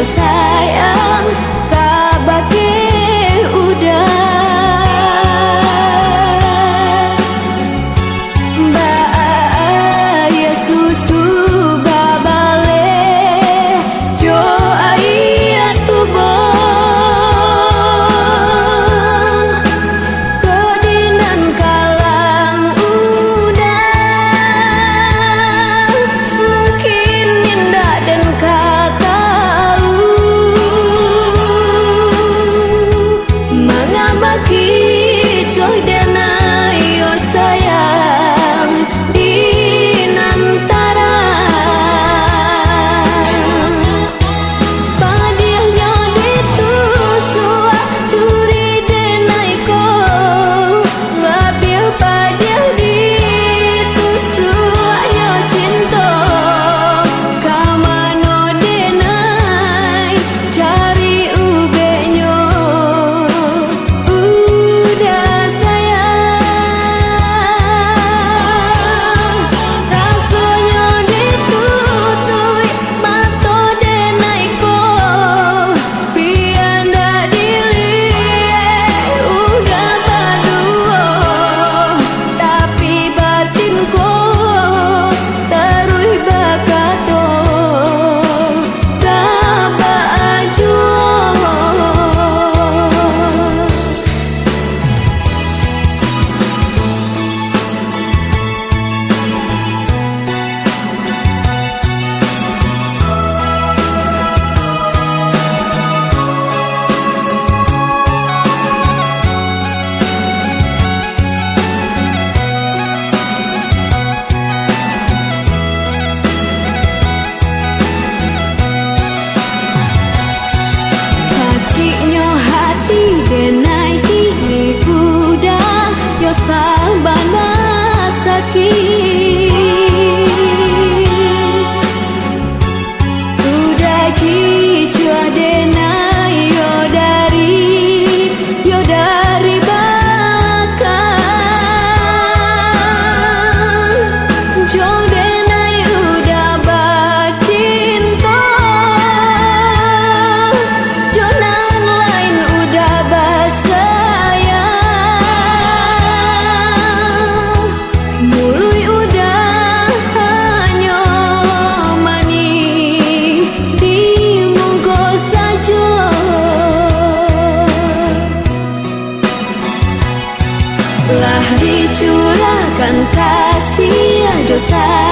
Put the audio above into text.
jo sayang kabake udah baaya susu babale jo ayat tubong kodinan kalang udah mungkin indah dan katalu mengamaki joy dan ayo sayang di nantara padilnya ditusua duri denaiko labil padil ditusuanya cinta kamano denai cari ubenyo udah sayang rasanya ditutui mato denaiko pianda dilie udah baduo tapi batinku taruh bakato kaba ajuo sakitnya hati denai kini udah yo sabana sakit udah kicua denai yo dari bakal jo denai udah bacinta jonan lain udah basayang mului udah hanya mani di munggo saja lah dicurahkan kasih jo sayang